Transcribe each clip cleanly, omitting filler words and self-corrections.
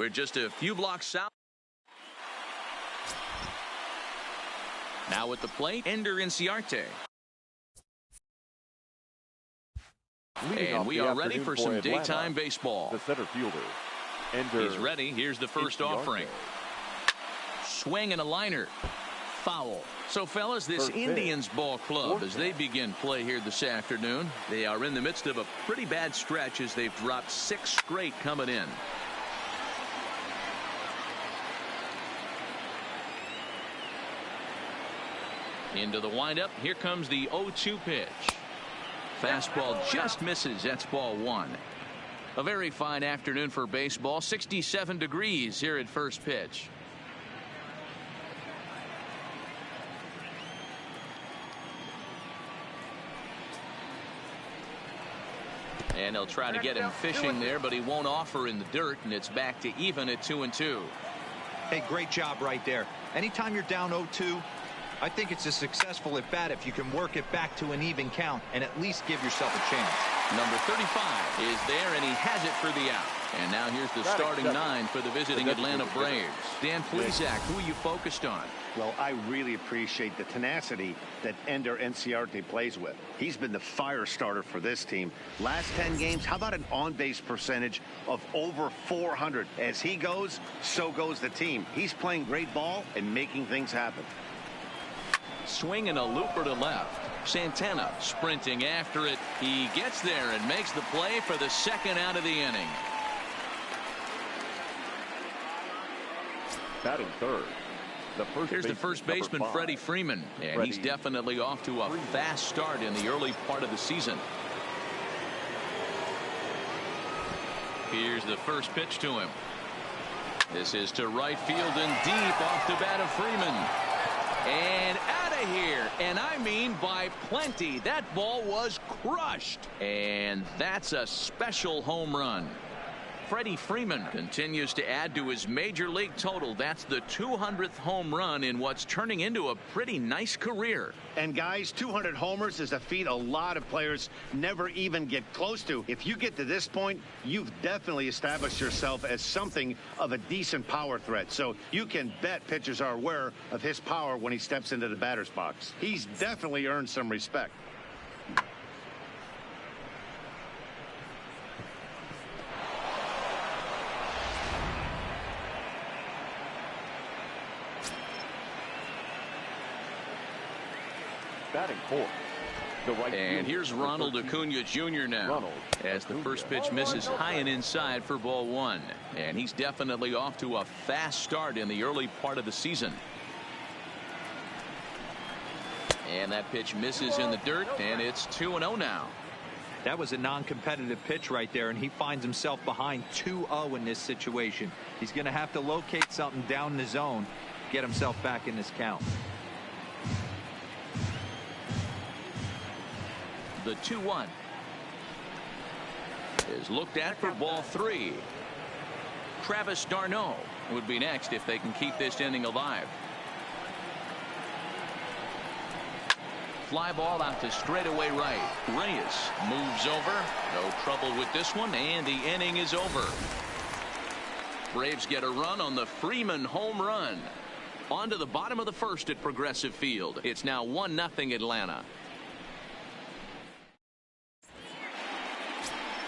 We're just a few blocks south. Now at the plate, Ender Inciarte. And we are ready for some daytime baseball. The center fielder, Ender. He's ready. Here's the first offering. Swing and a liner. Foul. So, fellas, this Indians ball club, as they begin play here this afternoon, they are in the midst of a pretty bad stretch as they've dropped 6 straight coming in. Into the windup. Here comes the 0-2 pitch. Fastball just misses. That's ball 1. A very fine afternoon for baseball. 67 degrees here at first pitch. And they'll try to get him fishing there, but he won't offer in the dirt, and it's back to even at 2-2. Hey, great job right there. Anytime you're down 0-2, I think it's a successful at bat if you can work it back to an even count and at least give yourself a chance. Number 35 is there, and he has it for the out. And now here's the starting 9 for the visiting Atlanta Braves. Dan Plesac, who are you focused on? Well, I really appreciate the tenacity that Ender Inciarte plays with. He's been the fire starter for this team. Last 10 games, how about an on-base percentage of over 400? As he goes, so goes the team. He's playing great ball and making things happen. Swing and a looper to left. Santana sprinting after it. He gets there and makes the play for the second out of the inning. Batting third. Here's the first baseman, Freddie Freeman, and he's definitely off to a fast start in the early part of the season. Here's the first pitch to him. This is to right field and deep off the bat of Freeman. And out of here, and I mean by plenty. That ball was crushed, and that's a special home run. Freddie Freeman continues to add to his major league total. That's the 200th home run in what's turning into a pretty nice career. And guys, 200 homers is a feat a lot of players never even get close to. If you get to this point, you've definitely established yourself as something of a decent power threat. So you can bet pitchers are aware of his power when he steps into the batter's box. He's definitely earned some respect. Batting fourth. And here's Ronald Acuna Jr. now, as the first pitch misses high and inside for ball 1. And he's definitely off to a fast start in the early part of the season. And that pitch misses in the dirt, and it's 2-0 now. That was a non-competitive pitch right there, and he finds himself behind 2-0 in this situation. He's going to have to locate something down the zone, get himself back in this count. The 2-1 is looked at for ball 3. Travis d'Arnaud would be next if they can keep this inning alive. Fly ball out to straightaway right. Reyes moves over. No trouble with this one, and the inning is over. Braves get a run on the Freeman home run. On to the bottom of the first at Progressive Field. It's now 1-0 Atlanta.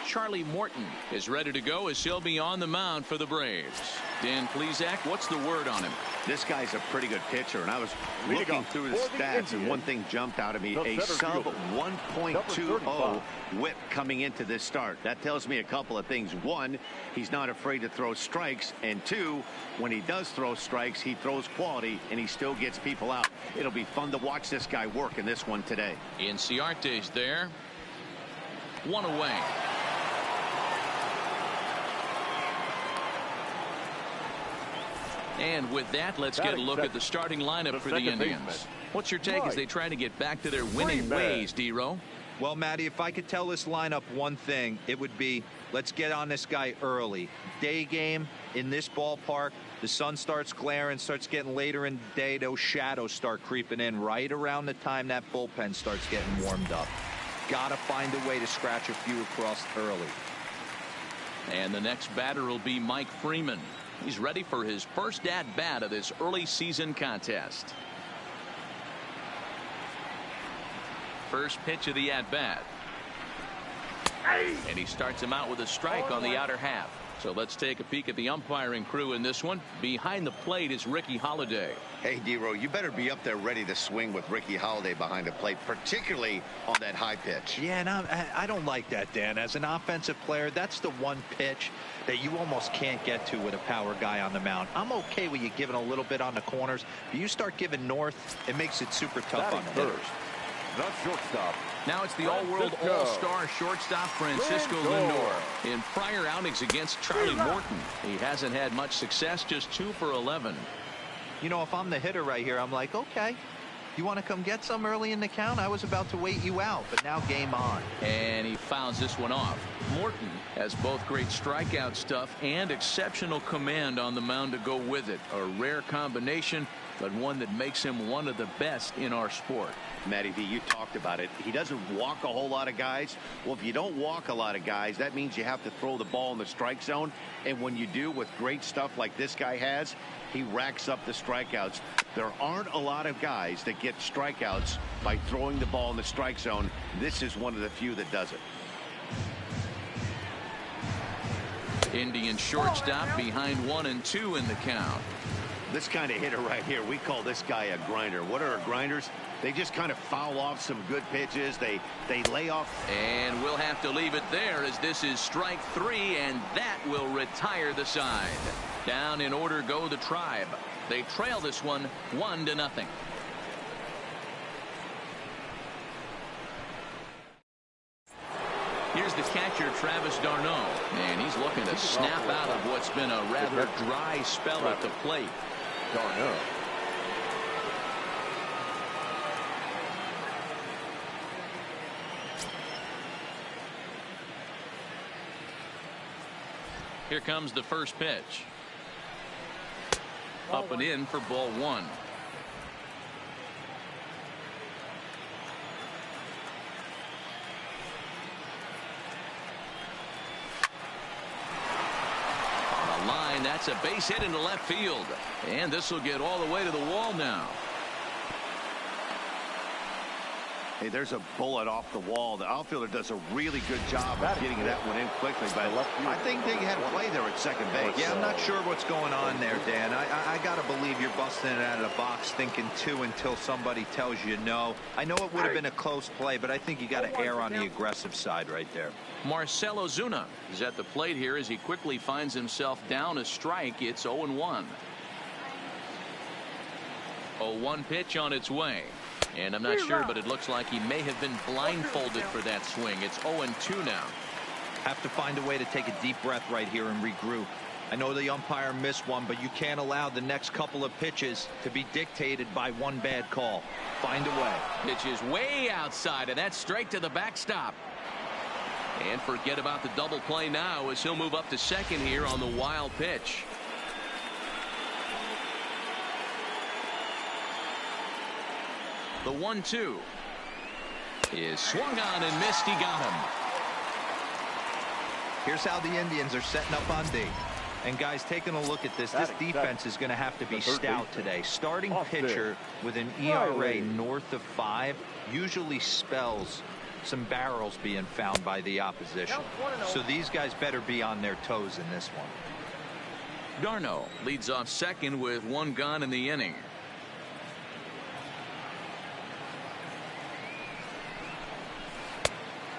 Charlie Morton is ready to go as he'll be on the mound for the Braves. Dan Plesac, what's the word on him? This guy's a pretty good pitcher, and I was looking through the stats, and one thing jumped out at me, a sub 1.20 whip coming into this start. That tells me a couple of things. One, he's not afraid to throw strikes, and two, when he does throw strikes, he throws quality, and he still gets people out. It'll be fun to watch this guy work in this one today. Inciarte's there. 1 away. And with that, let's get a look at the starting lineup for the Indians. What's your take as they try to get back to their winning ways, D-Row? Well, Matty, if I could tell this lineup one thing, it would be let's get on this guy early. Day game in this ballpark, the sun starts glaring, starts getting later in the day, those shadows start creeping in right around the time that bullpen starts getting warmed up. Gotta find a way to scratch a few across early. And the next batter will be Mike Freeman. He's ready for his first at-bat of this early season contest. First pitch of the at-bat. And he starts him out with a strike on the outer half. So let's take a peek at the umpiring crew in this one. Behind the plate is Ricky Holiday. Hey, D-Row, you better be up there ready to swing with Ricky Holiday behind the plate, particularly on that high pitch. Yeah, and I don't like that, Dan. As an offensive player, that's the one pitch that you almost can't get to with a power guy on the mound. I'm okay with you giving a little bit on the corners. But you start giving north, it makes it super tough on the hitters. Not shortstop. Now it's the all-world all-star shortstop Francisco Lindor. In prior outings against Charlie Morton, he hasn't had much success, just 2 for 11. You know, if I'm the hitter right here, I'm like, okay, you want to come get some early in the count? I was about to wait you out, but now game on. And he fouls this one off. Morton has both great strikeout stuff and exceptional command on the mound to go with it. A rare combination, but one that makes him one of the best in our sport. Matty V, you talked about it. He doesn't walk a whole lot of guys. Well, if you don't walk a lot of guys, that means you have to throw the ball in the strike zone. And when you do, with great stuff like this guy has, he racks up the strikeouts. There aren't a lot of guys that get strikeouts by throwing the ball in the strike zone. This is one of the few that does it. Indian shortstop behind 1 and 2 in the count. This kind of hitter right here, we call this guy a grinder. What are grinders? They just kind of foul off some good pitches. They lay off. And we'll have to leave it there as this is strike 3, and that will retire the side. Down in order go the Tribe. They trail this one 1-0. Here's the catcher, Travis d'Arnaud, and he's looking to snap out of what's been a rather dry spell at the plate. d'Arnaud. Here comes the first pitch. Up and in for ball 1. Line, that's a base hit into left field, and this will get all the way to the wall now. Hey, there's a bullet off the wall. The outfielder does a really good job of getting that one in quickly, but I think they had a play there at second base. Yeah, I'm not sure what's going on there, Dan. I got to believe you're busting it out of the box thinking 2 until somebody tells you no. I know it would have been a close play, but I think you got to err on the aggressive side right there. Marcell Ozuna is at the plate here as he quickly finds himself down a strike. It's 0-1. 0-1 pitch on its way. And I'm not sure, but it looks like he may have been blindfolded for that swing. It's 0-2 now. Have to find a way to take a deep breath right here and regroup. I know the umpire missed one, but you can't allow the next couple of pitches to be dictated by one bad call. Find a way. Pitch is way outside, and that's straight to the backstop. And forget about the double play now as he'll move up to second here on the wild pitch. The 1-2 is swung on and missed. He got him. Here's how the Indians are setting up on D. And guys, taking a look at this, this defense is going to have to be stout today. Starting pitcher with an ERA north of 5 usually spells some barrels being found by the opposition. So these guys better be on their toes in this one. d'Arnaud leads off second with 1 gone in the inning.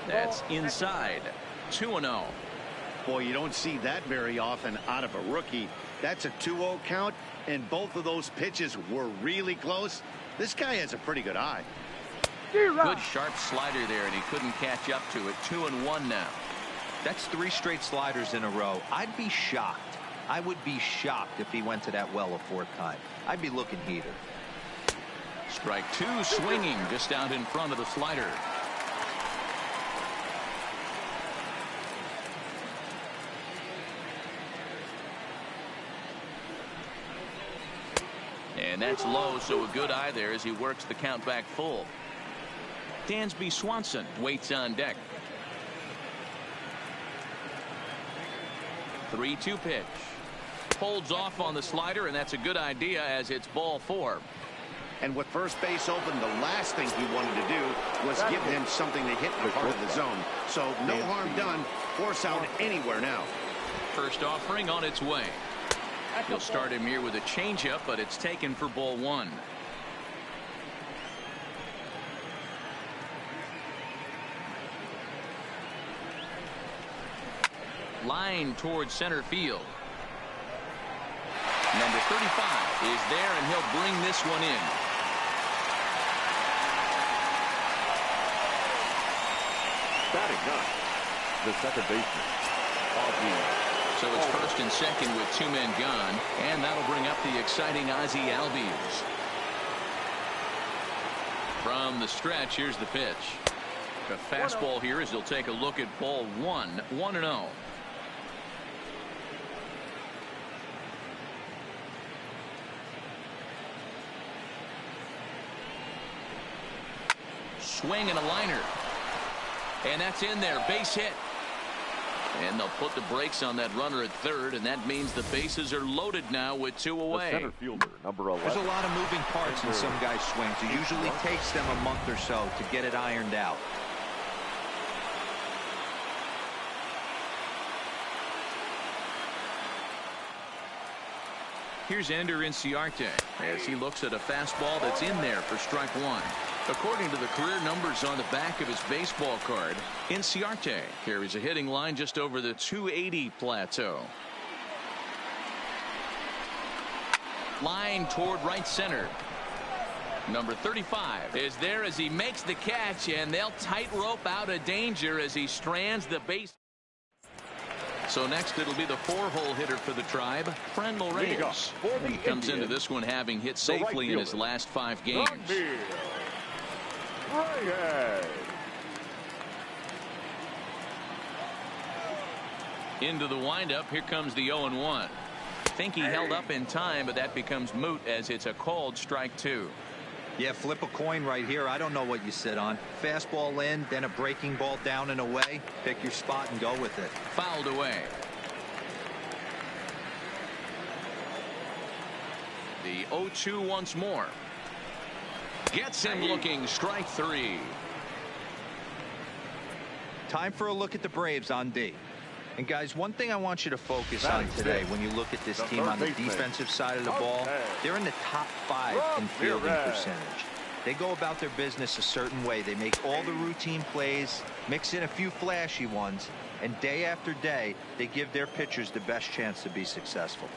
That's inside. 2-0. Boy, you don't see that very often out of a rookie. That's a 2-0 count, and both of those pitches were really close. This guy has a pretty good eye. Good sharp slider there, and he couldn't catch up to it. 2-1 now. That's 3 straight sliders in a row. I'd be shocked. I would be shocked if he went to that well a 4th time. I'd be looking heater. Strike 2 swinging just out in front of the slider. And that's low, so a good eye there as he works the count back full. Dansby Swanson waits on deck. 3-2 pitch. Holds off on the slider, and that's a good idea as it's ball 4. And with first base open, the last thing he wanted to do was give him something to hit in the heart of the zone. So no harm done. Force out anywhere now. First offering on its way. He'll start him here with a changeup, but it's taken for ball 1. Line towards center field. Number 35 is there, and he'll bring this one in. Batting ninth, the second baseman, Ozzie. So it's first and second with 2 men gone, and that'll bring up the exciting Ozzie Albies. From the stretch, here's the pitch. A fastball here as he'll take a look at ball 1, 1-0. Swing and a liner. And that's in there. Base hit. And they'll put the brakes on that runner at third, and that means the bases are loaded now with 2 away. The center fielder, number 11. There's a lot of moving parts in some guys' swings. It usually takes them a month or so to get it ironed out. Here's Ender Inciarte as he looks at a fastball that's in there for strike 1. According to the career numbers on the back of his baseball card, Inciarte carries a hitting line just over the 280 plateau. Line toward right center. Number 35 is there as he makes the catch, and they'll tightrope out of danger as he strands the base. So next it'll be the 4-hole hitter for the Tribe, Franmil Reyes. He comes into this one having hit safely in his last 5 games. Into the windup, here comes the 0-1. Think he held up in time, but that becomes moot as it's a called strike 2. Yeah, flip a coin right here. I don't know what you sit on. Fastball in, then a breaking ball down and away. Pick your spot and go with it. Fouled away. The 0-2 once more. Gets him looking. Strike 3. Time for a look at the Braves on D. And guys, one thing I want you to focus on today when you look at this team on the defensive side of the ball, they're in the top 5 in fielding percentage. They go about their business a certain way. They make all the routine plays, mix in a few flashy ones, and day after day, they give their pitchers the best chance to be successful.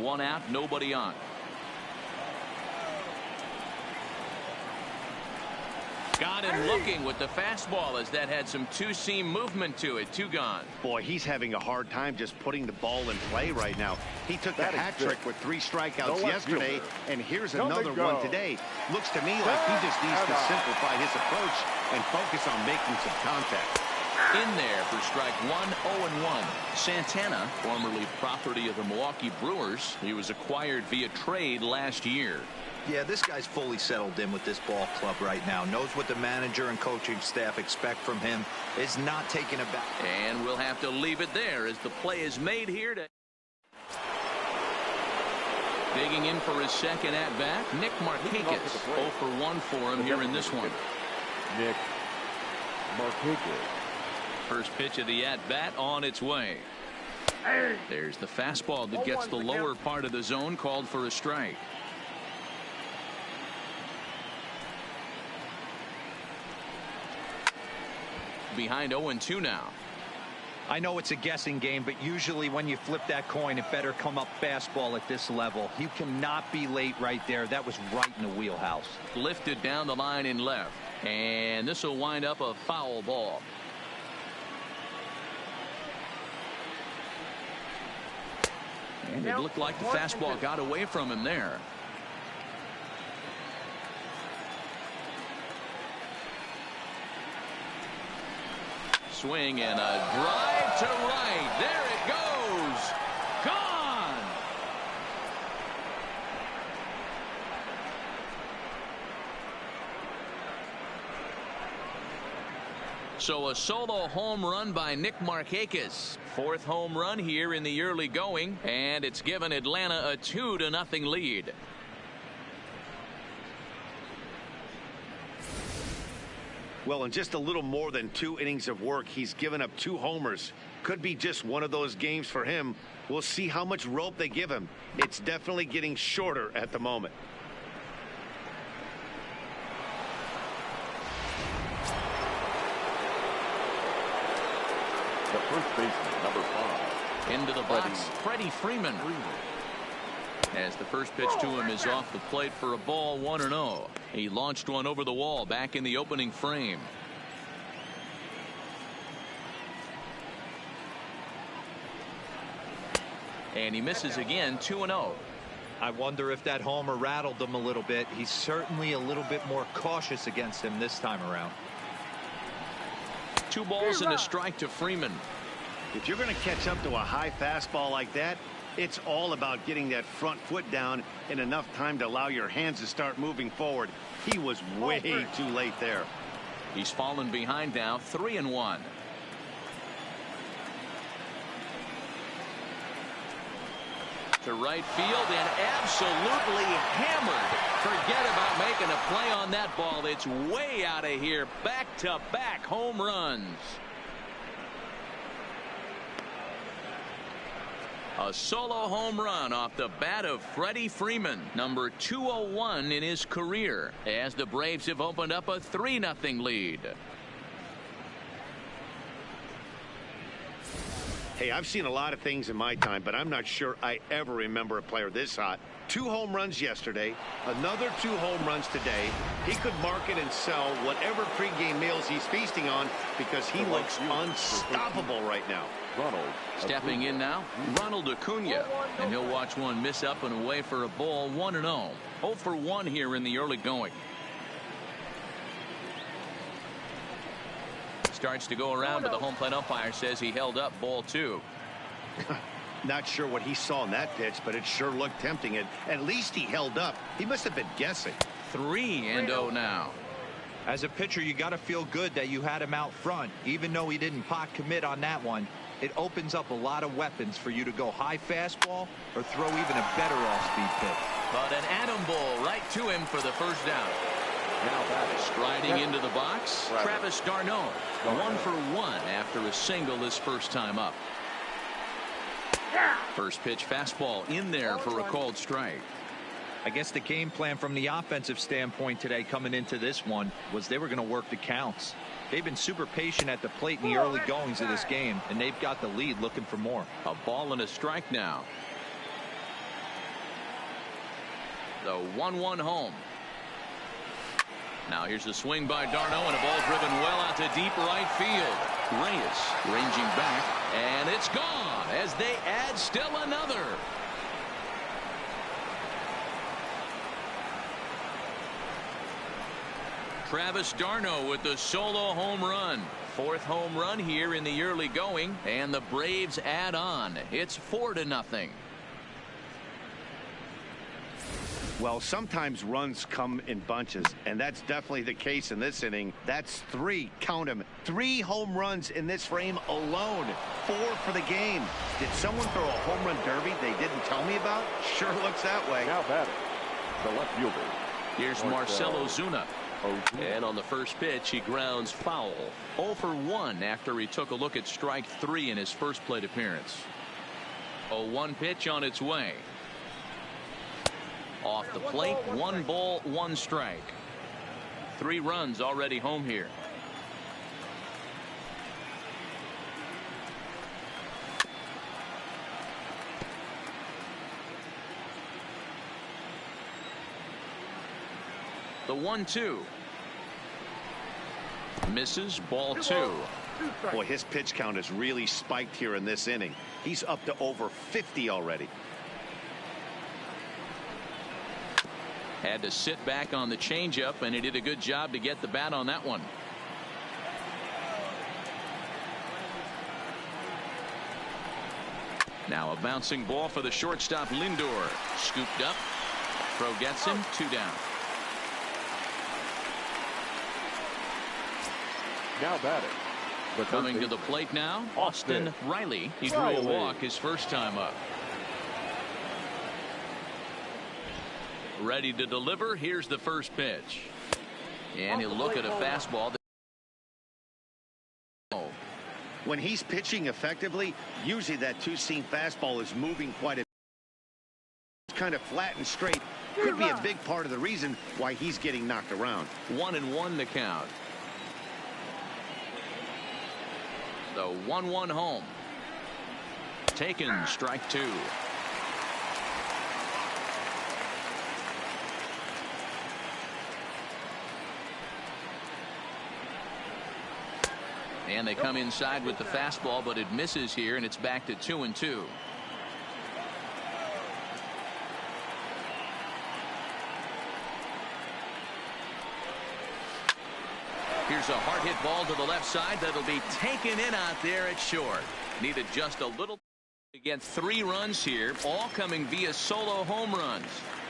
One out, nobody on. Got him looking with the fastball as that had some two-seam movement to it. 2 gone. Boy, he's having a hard time just putting the ball in play right now. He took the hat trick with 3 strikeouts yesterday, and here's another one today. Looks to me like he just needs to simplify his approach and focus on making some contact. In there for strike 1, 0-1. Santana, formerly property of the Milwaukee Brewers. He was acquired via trade last year. Yeah, this guy's fully settled in with this ball club right now. Knows what the manager and coaching staff expect from him. Is not taking it back. And we'll have to leave it there as the play is made here. Digging in for his second at-bat, Nick Markakis. 0 for 1 for him here in this one. Nick Markakis. First pitch of the at-bat on its way. There's the fastball that gets the lower part of the zone, called for a strike. Behind 0-2 now. I know it's a guessing game, but usually when you flip that coin, it better come up fastball at this level. You cannot be late right there. That was right in the wheelhouse. Lifted down the line in left. And this will wind up a foul ball. And it looked like the fastball got away from him there. Swing and a drive to right. There it goes. Gone. So a solo home run by Nick Markakis. Fourth home run here in the early going, and it's given Atlanta a 2-0 lead. Well, in just a little more than 2 innings of work, he's given up 2 homers. Could be just one of those games for him. We'll see how much rope they give him. It's definitely getting shorter at the moment. The first baseman, number 5. Into the box, Freddie Freeman. As the first pitch to him is off the plate for a ball, 1-0. He launched one over the wall back in the opening frame. And he misses again, 2-0. I wonder if that homer rattled him a little bit. He's certainly a little bit more cautious against him this time around. 2 balls and a strike to Freeman. If you're going to catch up to a high fastball like that, it's all about getting that front foot down in enough time to allow your hands to start moving forward. He was way too late there. He's fallen behind now, 3-1. To right field and absolutely hammered. Forget about making a play on that ball. It's way out of here. Back-to-back home runs. A solo home run off the bat of Freddie Freeman, number 201 in his career, as the Braves have opened up a 3-0 lead. Hey, I've seen a lot of things in my time, but I'm not sure I ever remember a player this hot. 2 home runs yesterday, another 2 home runs today. He could market and sell whatever pregame meals he's feasting on because he looks unstoppable right now. Ronald. Stepping in now, Ronald Acuna, and he'll watch one miss up and away for a ball, 1-0. 0 for 1 here in the early going. Starts to go around, but the home plate umpire says he held up, ball 2. Not sure what he saw in that pitch, but it sure looked tempting. And at least he held up. He must have been guessing. 3-0 now. As a pitcher, you got to feel good that you had him out front. Even though he didn't pot commit on that one, it opens up a lot of weapons for you to go high fastball or throw even a better off-speed pitch. But an atom ball right to him for the first down. Now batting. Striding into the box, Travis d'Arnaud. 1 for 1 after a single his first time up. First pitch fastball in there for a called strike. I guess the game plan from the offensive standpoint today coming into this one was they were going to work the counts. They've been super patient at the plate in the early goings of this game, and they've got the lead looking for more. A ball and a strike now. The 1-1 home. Now here's a swing by d'Arnaud and a ball driven well out to deep right field. Reyes ranging back, and it's gone as they add still another. Travis d'Arnaud with the solo home run. 4th home run here in the early going, and the Braves add on. It's 4-0. Well, sometimes runs come in bunches, and that's definitely the case in this inning. That's 3, count them, 3 home runs in this frame alone. 4 for the game. Did someone throw a home run derby they didn't tell me about? Sure looks that way. Now batting. The left fielder. Here's Marcell Ozuna. And on the first pitch, he grounds foul. 0 for 1 after he took a look at strike 3 in his first plate appearance. A 1 pitch on its way. Off the plate, 1 ball, 1 strike. 3 runs already home here. The 1-2. Misses, ball 2. Boy, his pitch count has really spiked here in this inning. He's up to over 50 already. Had to sit back on the changeup, and he did a good job to get the bat on that one. Now a bouncing ball for the shortstop Lindor. Scooped up. Throw gets him. 2 down. Now batting. Coming to the plate now, Austin Riley. He drew a walk his first time up. Ready to deliver. Here's the first pitch. And he'll look at a fastball. When he's pitching effectively, usually that two-seam fastball is moving quite a bit. It's kind of flat and straight. Could be a big part of the reason why he's getting knocked around. 1-1 to count. The 1-1 home. Taken, strike two. And they come inside with the fastball, but it misses here, and it's back to 2-2. Here's a hard hit ball to the left side that'll be taken in out there at short. Needed just a little to get 3 runs here, all coming via solo home runs.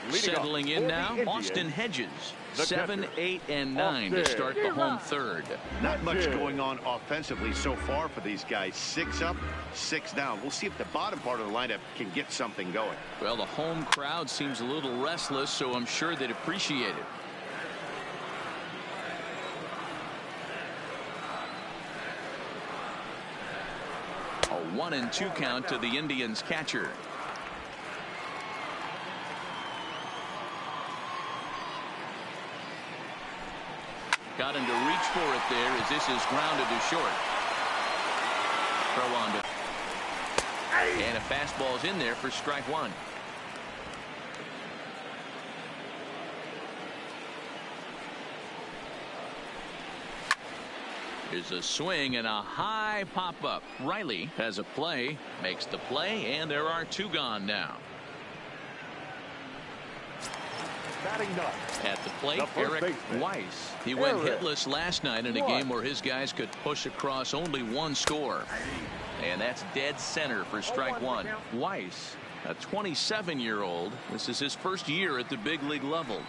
Settling in now, Austin Hedges. 7, 8, and 9 to start the home third. Not much going on offensively so far for these guys. 6 up, 6 down. We'll see if the bottom part of the lineup can get something going. Well, the home crowd seems a little restless, so I'm sure they'd appreciate it. A 1-2 count to the Indians catcher. Got him to reach for it there as this is grounded to short. Throw on to. And a fastball's in there for strike one. Here's a swing and a high pop-up. Riley has a play, makes the play, and there are 2 gone now. At the plate, Eric Weiss. He went hitless last night in a game where his guys could push across only 1 score. And that's dead center for strike one. Weiss, a 27-year-old. This is his first year at the big league level.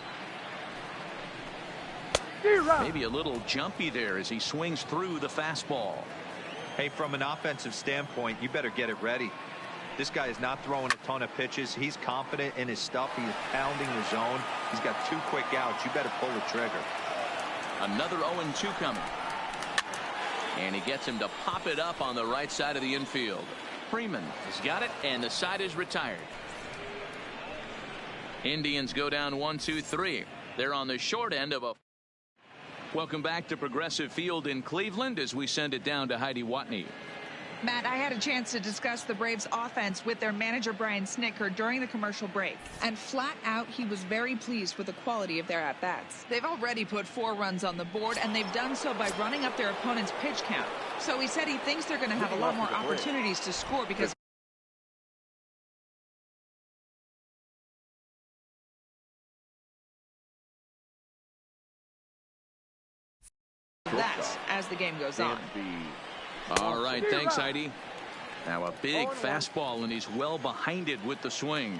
Maybe a little jumpy there as he swings through the fastball. Hey, from an offensive standpoint, you better get it ready. This guy is not throwing a ton of pitches. He's confident in his stuff. He's pounding the zone. He's got 2 quick outs. You better pull the trigger. Another 0-2 coming. And he gets him to pop it up on the right side of the infield. Freeman has got it, and the side is retired. Indians go down 1-2-3. They're on the short end of a. Welcome back to Progressive Field in Cleveland as we send it down to Heidi Watney. Matt, I had a chance to discuss the Braves offense with their manager Brian Snitker during the commercial break, and flat out he was very pleased with the quality of their at-bats. They've already put 4 runs on the board, and they've done so by running up their opponent's pitch count. So he said he thinks they're going to have a lot more opportunities to score because that's as the game goes on. All right, thanks, Heidi. Now a big fastball, and he's well behind it with the swing.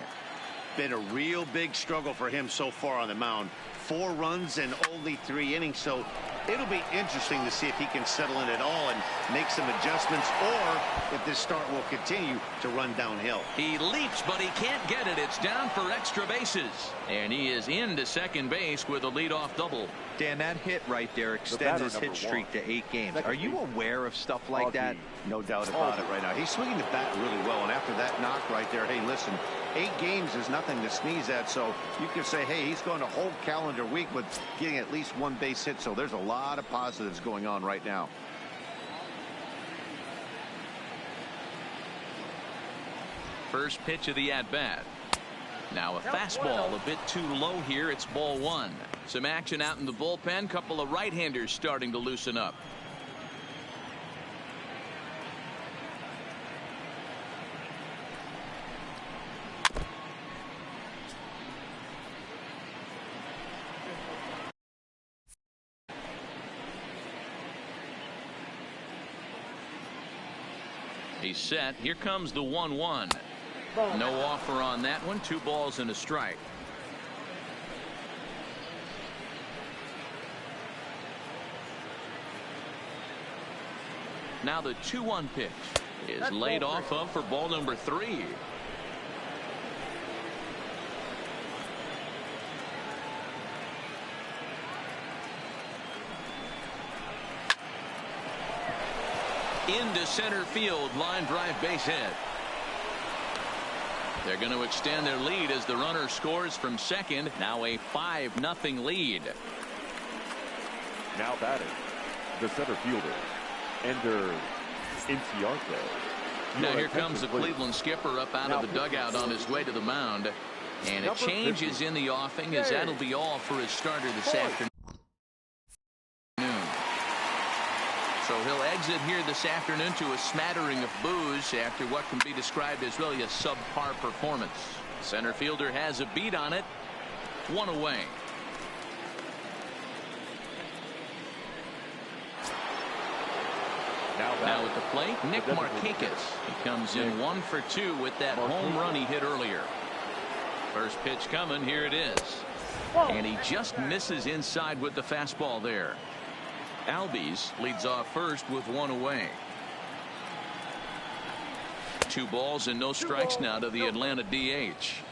Been a real big struggle for him so far on the mound. 4 runs and only 3 innings, so it'll be interesting to see if he can settle in at all and make some adjustments, or if this start will continue to run downhill. He leaps, but he can't get it. It's down for extra bases, and he is into second base with a leadoff double. Dan, that hit right there extends his hit streak to 8 games. Are you aware of stuff like that? No doubt about it right now. He's swinging the bat really well, and after that knock right there, hey, listen, 8 games is nothing to sneeze at, so you can say, hey, he's going a whole calendar week with getting at least 1 base hit, so there's a lot of positives going on right now. First pitch of the at-bat. Now a fastball a bit too low here. It's ball 1. Some action out in the bullpen. Couple of right-handers starting to loosen up. He's set. Here comes the 1-1. No offer on that one. 2 balls and a strike. Now the 2-1 pitch is laid off of for ball number 3. Into center field, line drive, base hit. They're going to extend their lead as the runner scores from second. Now a 5-0 lead. Now batting, the center fielder, Ender Inciarte. Now here comes the Cleveland skipper up out of the dugout on his way to the mound. And a change is in the offing, as that'll be all for his starter this afternoon. So he'll exit here this afternoon to a smattering of boos after what can be described as really a subpar performance. Center fielder has a beat on it. 1 away. Now at the plate, Nick Markakis. He comes in 1 for 2 with that home run he hit earlier. First pitch coming. Here it is. And he just misses inside with the fastball there. Albies leads off first with 1 away. 2 balls and no strikes now to the Atlanta DH.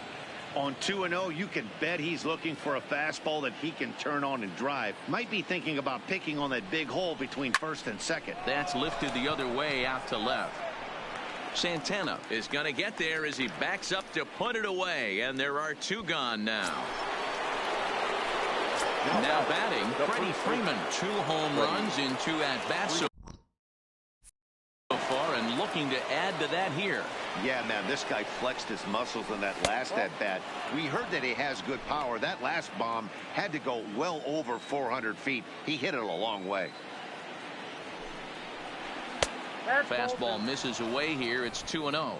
On 2-0, you can bet he's looking for a fastball that he can turn on and drive. Might be thinking about picking on that big hole between first and second. That's lifted the other way out to left. Santana is going to get there as he backs up to put it away, and there are 2 gone now. Now batting, Freddie Freeman. 2 home runs in 2 at-bats so far, and looking to add to that here. Yeah, man, this guy flexed his muscles in that last at-bat. We heard that he has good power. That last bomb had to go well over 400 feet. He hit it a long way. Fastball misses away here. It's 2-0.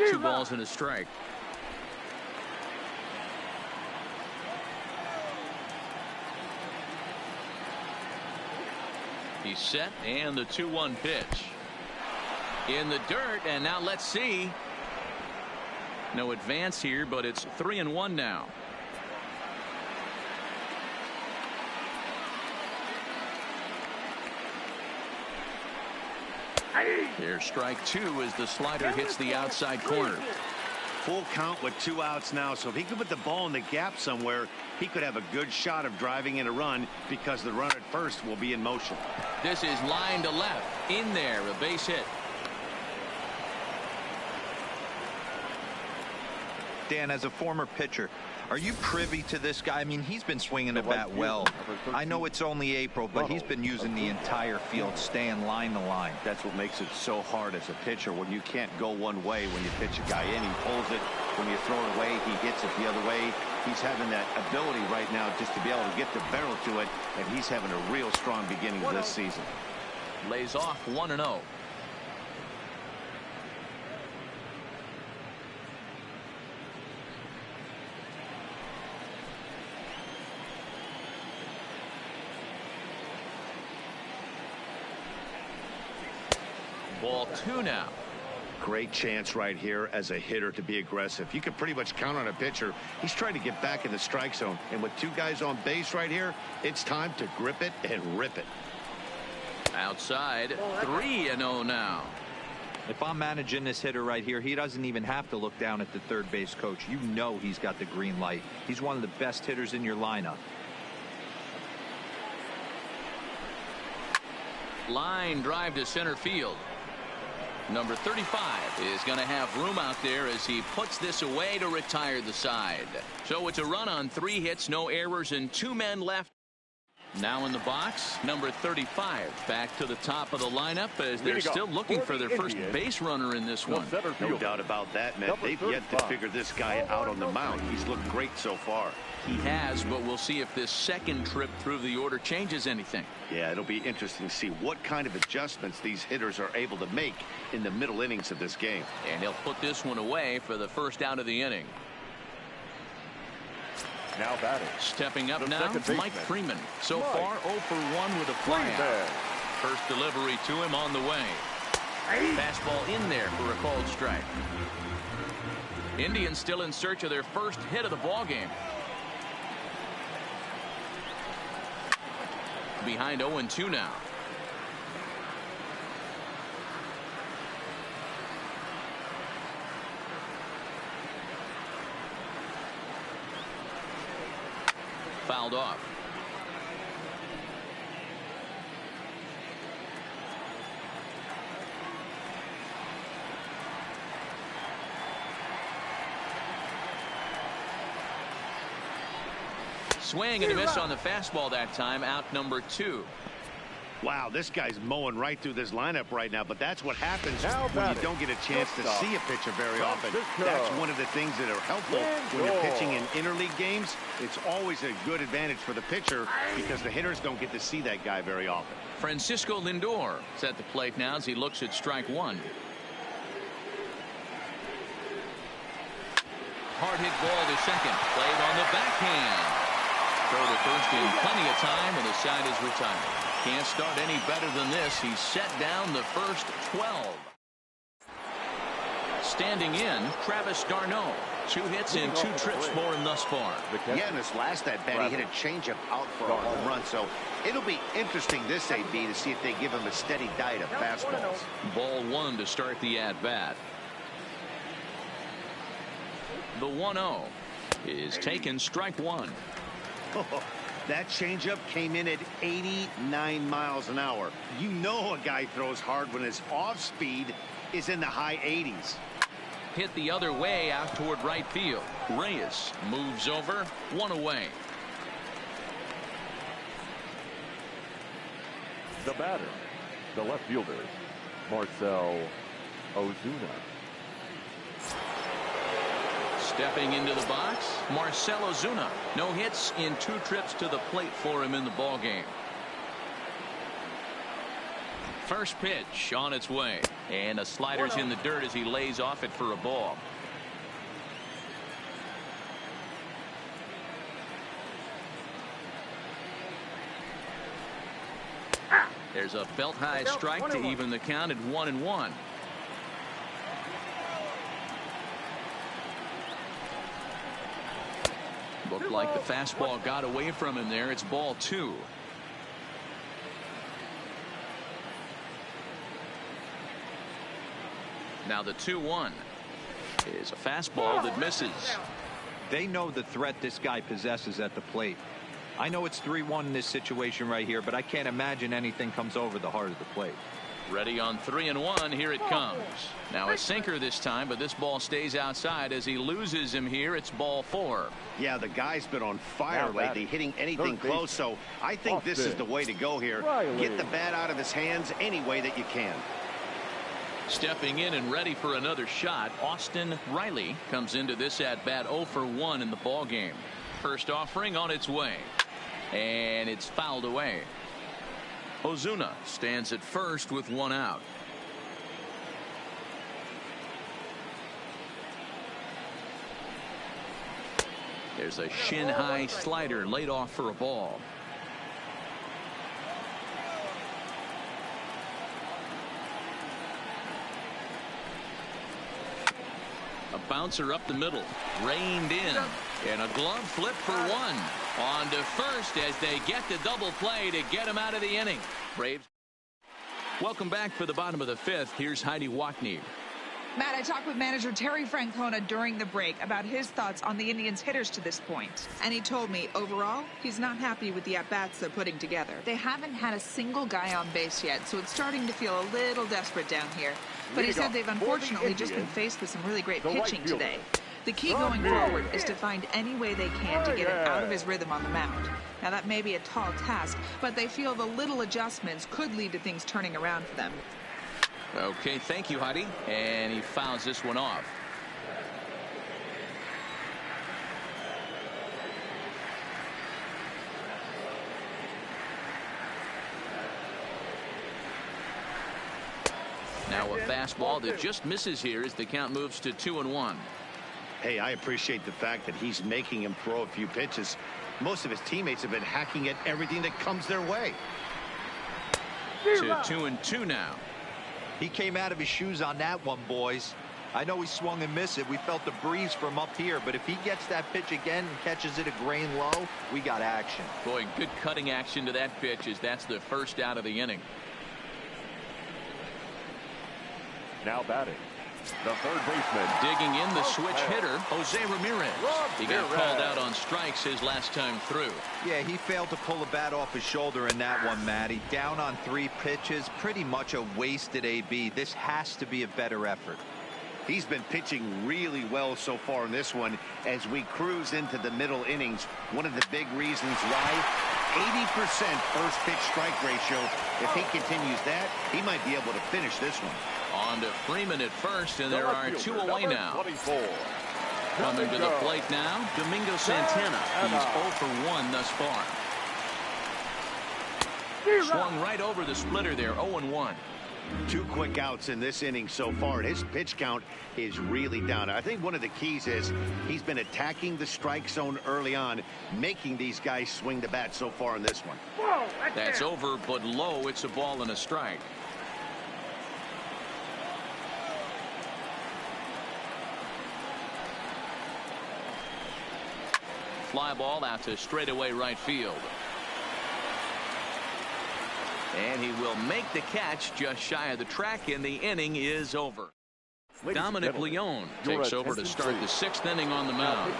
Two balls and a strike. He's set, and the 2-1 pitch. In the dirt, and now let's see. No advance here, but it's 3-1 now. Here's strike 2 as the slider hits the outside corner. Full count with 2 outs now, so if he could put the ball in the gap somewhere, he could have a good shot of driving in a run because the runner at first will be in motion. This is line to left. In there, a base hit. Dan, as a former pitcher, are you privy to this guy? I mean, he's been swinging the bat well. I know it's only April, but he's been using the entire field, staying line to line. That's what makes it so hard as a pitcher when you can't go one way when you pitch a guy in. He pulls it. When you throw it away, he hits it the other way. He's having that ability right now just to be able to get the barrel to it, and he's having a real strong beginning of this season. Lays off 1-0. Ball 2 now. Great chance right here as a hitter to be aggressive. You can pretty much count on a pitcher. He's trying to get back in the strike zone. And with 2 guys on base right here, it's time to grip it and rip it. Outside, 3-0 now. If I'm managing this hitter right here, he doesn't even have to look down at the third base coach. You know he's got the green light. He's one of the best hitters in your lineup. Line drive to center field. Number 35 is going to have room out there as he puts this away to retire the side. So it's a run on 3 hits, no errors, and 2 men left. Now in the box, number 35 back to the top of the lineup as they're still looking for their first base runner in this one. No doubt about that, man. They've yet to figure this guy out on the mound. He's looked great so far. He has, but we'll see if this second trip through the order changes anything. Yeah, it'll be interesting to see what kind of adjustments these hitters are able to make in the middle innings of this game. And he'll put this one away for the first out of the inning. Now batting. Stepping up now, Mike Freeman. So far 0 for 1 with a flyout. First delivery to him on the way. Fastball in there for a called strike. Indians still in search of their first hit of the ball game. behind 0-2 now. Fouled off. Swing and a miss on the fastball that time. Out number 2. Wow, this guy's mowing right through this lineup right now, but that's what happens when you don't get a chance to see a pitcher very often. That's one of the things that are helpful when you're pitching in interleague games. It's always a good advantage for the pitcher because the hitters don't get to see that guy very often. Francisco Lindor is at the plate now as he looks at strike 1. Hard hit ball to second. Played on the backhand. Throw to first in plenty of time, and the side is retired. Can't start any better than this. He's set down the first 12. Standing in, Travis d'Arnaud. 2 hits and 2 trips for him thus far. Yeah, in his last at-bat, he hit a changeup out for a home run. So it'll be interesting this AB to see if they give him a steady diet of fastballs. Ball 1 to start the at-bat. The 1-0 is taken, strike 1. That changeup came in at 89 miles an hour. You know a guy throws hard when his off speed is in the high 80s. Hit the other way out toward right field. Reyes moves over, 1 away. The batter, the left fielder, Marcell Ozuna. Stepping into the box, Marcell Ozuna. No hits in 2 trips to the plate for him in the ball game. First pitch on its way, and a slider's in the dirt as he lays off it for a ball. There's a belt high strike to even the count at 1-1. Looked like the fastball got away from him there. It's ball 2. Now the 2-1 is a fastball that misses. They know the threat this guy possesses at the plate. I know it's 3-1 in this situation right here, but I can't imagine anything comes over the heart of the plate. Ready on 3-1. Here it comes. Now a sinker this time, but this ball stays outside as he loses him here. It's ball 4. Yeah, the guy's been on fire lately, hitting anything close. So I think this is the way to go here. Get the bat out of his hands any way that you can. Stepping in and ready for another shot, Austin Riley comes into this at bat 0 for 1 in the ball game. First offering on its way, and it's fouled away. Ozuna stands at first with 1 out. There's a shin high slider laid off for a ball. A bouncer up the middle, reined in, and a glove flip for 1. On to first as they get the double play to get him out of the inning. Braves. Welcome back for the bottom of the 5th. Here's Heidi Watney. Matt, I talked with manager Terry Francona during the break about his thoughts on the Indians hitters to this point. And he told me, overall, he's not happy with the at-bats they're putting together. They haven't had a single guy on base yet, so it's starting to feel a little desperate down here. But he said they've unfortunately just been faced with some really great pitching today. The key going forward is to find any way they can to get it out of his rhythm on the mound. Now, that may be a tall task, but they feel the little adjustments could lead to things turning around for them. Okay, thank you, Heidi. And he fouls this one off. Now a fastball that just misses here as the count moves to 2-1. Hey, I appreciate the fact that he's making him throw a few pitches. Most of his teammates have been hacking at everything that comes their way. To 2-2 now. He came out of his shoes on that one, boys. I know he swung and missed it. We felt the breeze from up here, but if he gets that pitch again and catches it a grain low, we got action. Boy, good cutting action to that pitch as that's the first out of the inning. Now batting, the third baseman. Digging in the switch hitter, Jose Ramirez. He got called out on strikes his last time through. Yeah, he failed to pull the bat off his shoulder in that one, Matty. Down on 3 pitches, pretty much a wasted AB. This has to be a better effort. He's been pitching really well so far in this one as we cruise into the middle innings. One of the big reasons why 80% first pitch strike ratio. If he continues that, he might be able to finish this one. On to Freeman at first, and there are 2 away now. 24. Coming to the plate now, Domingo Santana. He's 0 for 1 thus far. Swung right over the splitter there, 0-1. 2 quick outs in this inning so far, and his pitch count is really down. I think one of the keys is he's been attacking the strike zone early on, making these guys swing the bat so far in this one. That's over, but low. It's a ball and a strike. Fly ball out to straightaway right field. And he will make the catch just shy of the track, and the inning is over. Dominic Leone takes over to start the 6th inning on the mound.